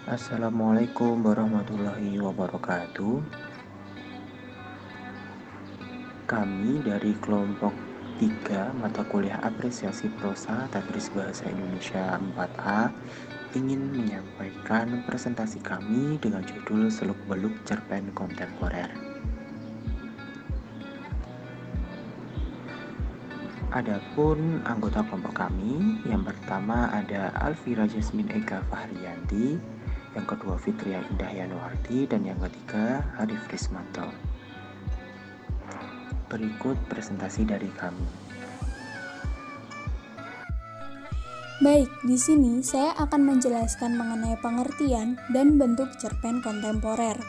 Assalamualaikum warahmatullahi wabarakatuh. Kami dari kelompok 3 mata kuliah apresiasi prosa tadris bahasa Indonesia 4A ingin menyampaikan presentasi kami dengan judul Seluk-beluk Cerpen Kontemporer. Adapun anggota kelompok kami, yang pertama ada Alfira Jasmine Eka Fahriyanti, yang kedua Fitria Indah Yanuarti, dan yang ketiga Arif Rismanto. Berikut presentasi dari kami. Baik, di sini saya akan menjelaskan mengenai pengertian dan bentuk cerpen kontemporer.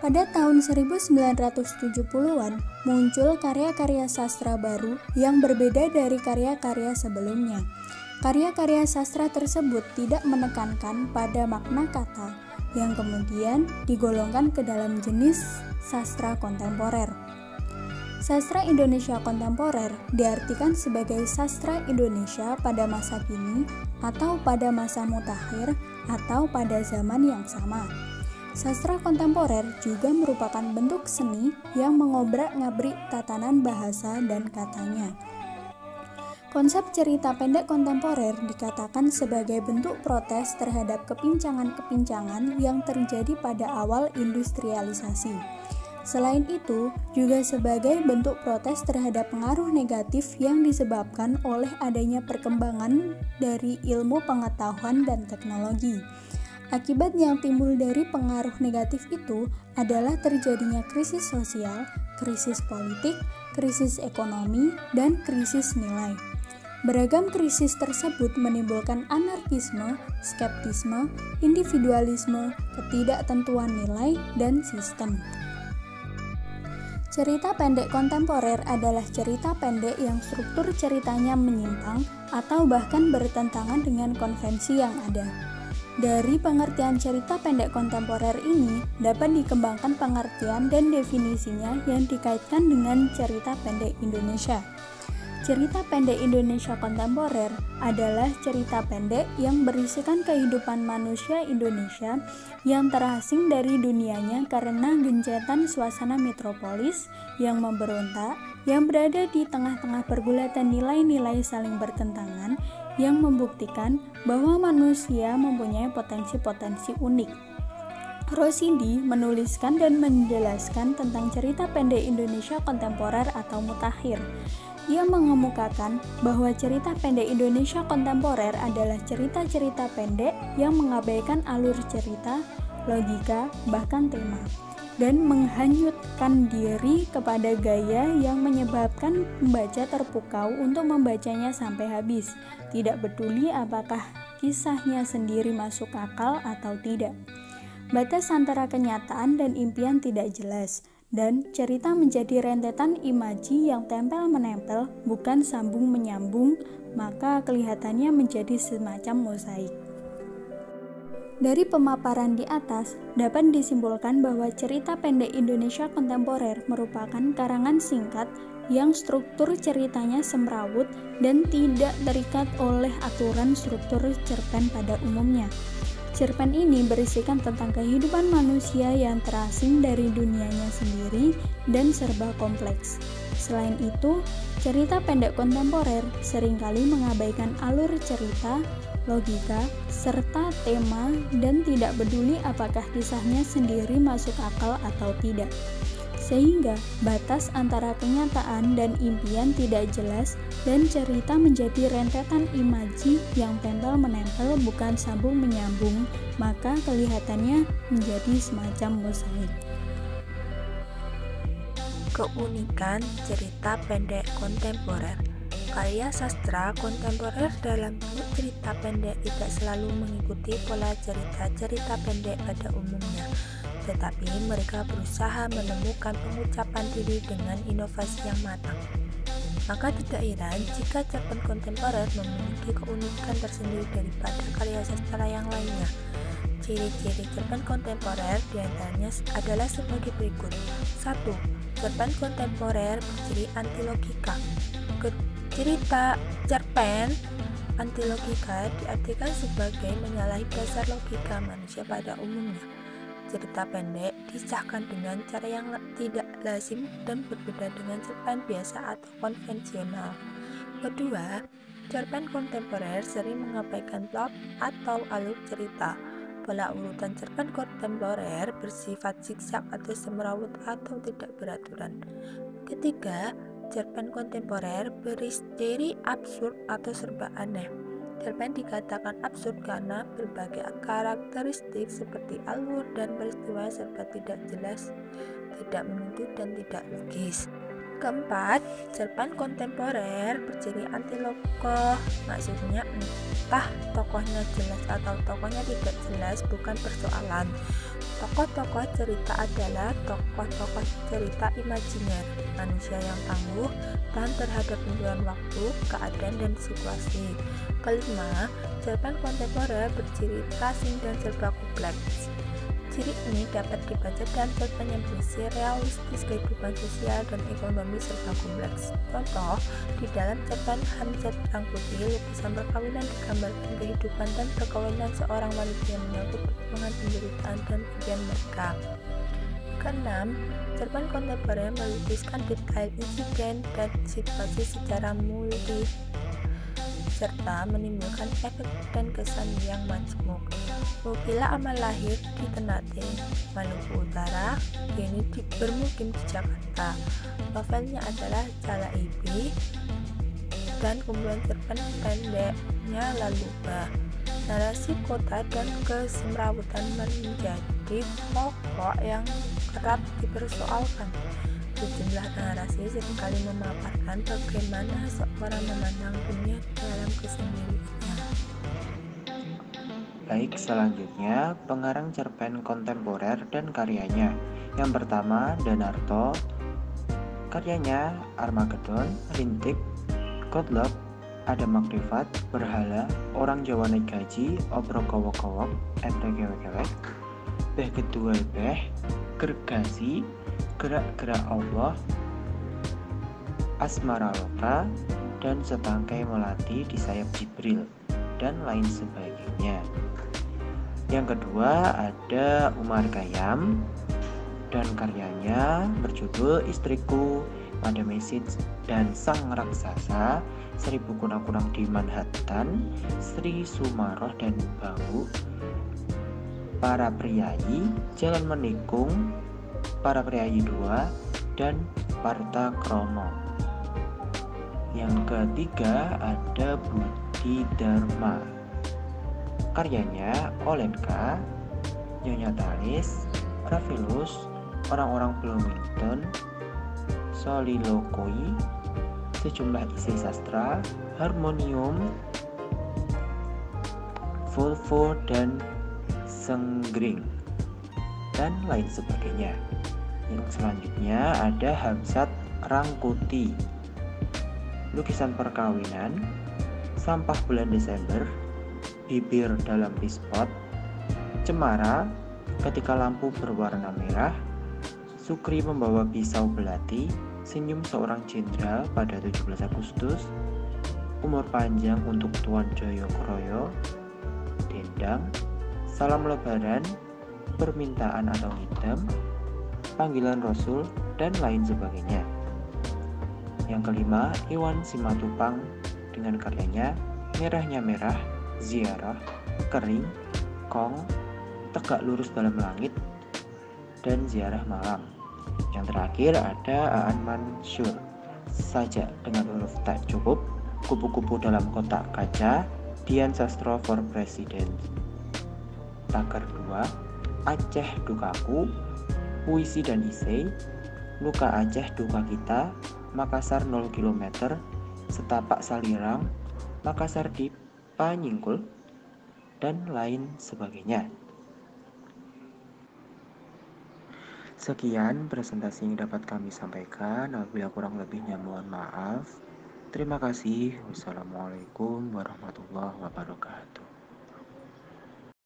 Pada tahun 1970-an, muncul karya-karya sastra baru yang berbeda dari karya-karya sebelumnya. Karya-karya sastra tersebut tidak menekankan pada makna kata, yang kemudian digolongkan ke dalam jenis sastra kontemporer. Sastra Indonesia kontemporer diartikan sebagai sastra Indonesia pada masa kini, atau pada masa mutakhir, atau pada zaman yang sama. Sastra kontemporer juga merupakan bentuk seni yang mengobrak-ngabrik tatanan bahasa dan katanya. Konsep cerita pendek kontemporer dikatakan sebagai bentuk protes terhadap kepincangan-kepincangan yang terjadi pada awal industrialisasi. Selain itu, juga sebagai bentuk protes terhadap pengaruh negatif yang disebabkan oleh adanya perkembangan dari ilmu pengetahuan dan teknologi. Akibat yang timbul dari pengaruh negatif itu adalah terjadinya krisis sosial, krisis politik, krisis ekonomi, dan krisis nilai. Beragam krisis tersebut menimbulkan anarkisme, skeptisme, individualisme, ketidaktentuan nilai, dan sistem. Cerita pendek kontemporer adalah cerita pendek yang struktur ceritanya menyimpang atau bahkan bertentangan dengan konvensi yang ada. Dari pengertian cerita pendek kontemporer ini dapat dikembangkan pengertian dan definisinya yang dikaitkan dengan cerita pendek Indonesia. Cerita pendek Indonesia kontemporer adalah cerita pendek yang berisikan kehidupan manusia Indonesia yang terasing dari dunianya karena gencatan suasana metropolis yang memberontak, yang berada di tengah-tengah pergulatan nilai-nilai saling bertentangan, yang membuktikan bahwa manusia mempunyai potensi-potensi unik. Rosidi menuliskan dan menjelaskan tentang cerita pendek Indonesia kontemporer atau mutakhir. Ia mengemukakan bahwa cerita pendek Indonesia kontemporer adalah cerita-cerita pendek yang mengabaikan alur cerita, logika, bahkan tema, dan menghanyutkan diri kepada gaya yang menyebabkan pembaca terpukau untuk membacanya sampai habis, tidak peduli apakah kisahnya sendiri masuk akal atau tidak. Batas antara kenyataan dan impian tidak jelas, dan cerita menjadi rentetan imaji yang tempel-menempel, bukan sambung-menyambung, maka kelihatannya menjadi semacam mosaik. Dari pemaparan di atas, dapat disimpulkan bahwa cerita pendek Indonesia kontemporer merupakan karangan singkat yang struktur ceritanya semrawut dan tidak terikat oleh aturan struktur cerpen pada umumnya. Cerpen ini berisikan tentang kehidupan manusia yang terasing dari dunianya sendiri dan serba kompleks. Selain itu, cerita pendek kontemporer seringkali mengabaikan alur cerita, logika, serta tema dan tidak peduli apakah kisahnya sendiri masuk akal atau tidak. Sehingga batas antara kenyataan dan impian tidak jelas dan cerita menjadi rentetan imaji yang tempel-menempel bukan sambung-menyambung, maka kelihatannya menjadi semacam mosaik. Keunikan cerita pendek kontemporer. Karya sastra kontemporer dalam bentuk cerita pendek tidak selalu mengikuti pola cerita-cerita pendek pada umumnya, tetapi mereka berusaha menemukan pengucapan diri dengan inovasi yang matang. Maka tidak heran jika cerpen kontemporer memiliki keunikan tersendiri daripada karya sastra yang lainnya. Ciri-ciri cerpen kontemporer diantaranya adalah sebagai berikut. 1. Cerpen kontemporer berciri anti logika. Cerita cerpen Antilogika diartikan sebagai menyalahi dasar logika manusia pada umumnya. Cerita pendek disahkan dengan cara yang tidak lazim dan berbeda dengan cerpen biasa atau konvensional. Kedua, cerpen kontemporer sering mengabaikan plot atau alur cerita. Pola urutan cerpen kontemporer bersifat zigzag atau semrawut atau tidak beraturan. Ketiga, cerpen kontemporer berciri absurd atau serba aneh. Cerpen dikatakan absurd karena berbagai karakteristik seperti alur dan peristiwa serba tidak jelas, tidak menuntut dan tidak logis. Keempat, cerpen kontemporer berciri antilogoh, maksudnya entah tokohnya jelas atau tokohnya tidak jelas bukan persoalan. Tokoh-tokoh cerita adalah tokoh-tokoh cerita imajiner, manusia yang tangguh dan terhadap benturan waktu, keadaan, dan situasi. Kelima, cerpen kontemporer berciri terasing dan serba kompleks. Ciri ini dapat dibaca dalam cerpen yang berisi realistis kehidupan sosial dan ekonomi serba kompleks. Contoh, di dalam cerpen Hamzat Perang Putih, lukisan perkawinan digambarkan kehidupan dan perkawinan seorang wanita yang menyangkut perjuangan penderitaan dan impian mereka. Keenam, cerpen kontemporer melukiskan detail insiden dan situasi secara multi serta menimbulkan efek dan kesan yang majemuk. Mukila amal lahir di Ternate, Maluku Utara, kini bermukim di Jakarta. Novelnya adalah Jala Ibi dan kumpulan cerpen pendeknya Laluba. Narasi kota dan kesemrawutan menjadi pokok yang kerap dipersoalkan. Sejumlah narasi seringkali memaparkan bagaimana seorang memandang dunia dalam kesendiriannya. Baik, selanjutnya pengarang cerpen kontemporer dan karyanya. Yang pertama, Danarto. Karyanya Armageddon, Rintik, Godlove, Ada Makrifat, Berhala, Orang Jawa Naik Gaji, Obrok Kowok-Kowok, Ente Kewek-Kewek. Beh kedua beh, Gergasi, Gerak-gerak Allah, Asmara Loka, dan Setangkai Melati di Sayap Jibril, dan lain sebagainya. Yang kedua ada Umar Khayyam, dan karyanya berjudul Istriku, Pada Message, dan Sang Raksasa, Seribu Kunang-Kunang di Manhattan, Sri Sumaroh dan Bau, Para Priayi, Jalan Menikung, Para Priayi 2, dan Parta Kromo. Yang ketiga ada Budi Dharma. Karyanya Olenka, Nyonya Talis, Raffilus, Orang-orang Bloomington, Solilokoi, Sejumlah Isi Sastra, Harmonium, Volvo, dan Senggring, dan lain sebagainya. Yang selanjutnya ada Hamzat Rangkuti. Lukisan perkawinan, Sampah Bulan Desember, Bibir dalam Pispot, Cemara, Ketika Lampu Berwarna Merah, Sukri Membawa Pisau Belati, Senyum Seorang Jenderal pada 17 Agustus, Umur Panjang untuk Tuan Joyo-Kroyo, Dendang, Salam Lebaran, Permintaan atau Hitam, Panggilan Rasul, dan lain sebagainya. Yang kelima, Iwan Simatupang dengan karyanya Merahnya Merah, Ziarah, Kering, Kong, Tegak Lurus Dalam Langit, dan Ziarah Malam. Yang terakhir ada Aan Mansur, Sajak dengan Huruf Tak Cukup, Kupu-kupu dalam Kotak Kaca, Dian Sastro for President. Tagar 2, Aceh Dukaku, Puisi dan Isei, Luka Aceh Duka Kita, Makassar 0 km, Setapak Salirang, Makassar di Panyingkul, dan lain sebagainya. Sekian presentasi yang dapat kami sampaikan. Apabila kurang lebihnya mohon maaf. Terima kasih. Wassalamualaikum warahmatullahi wabarakatuh.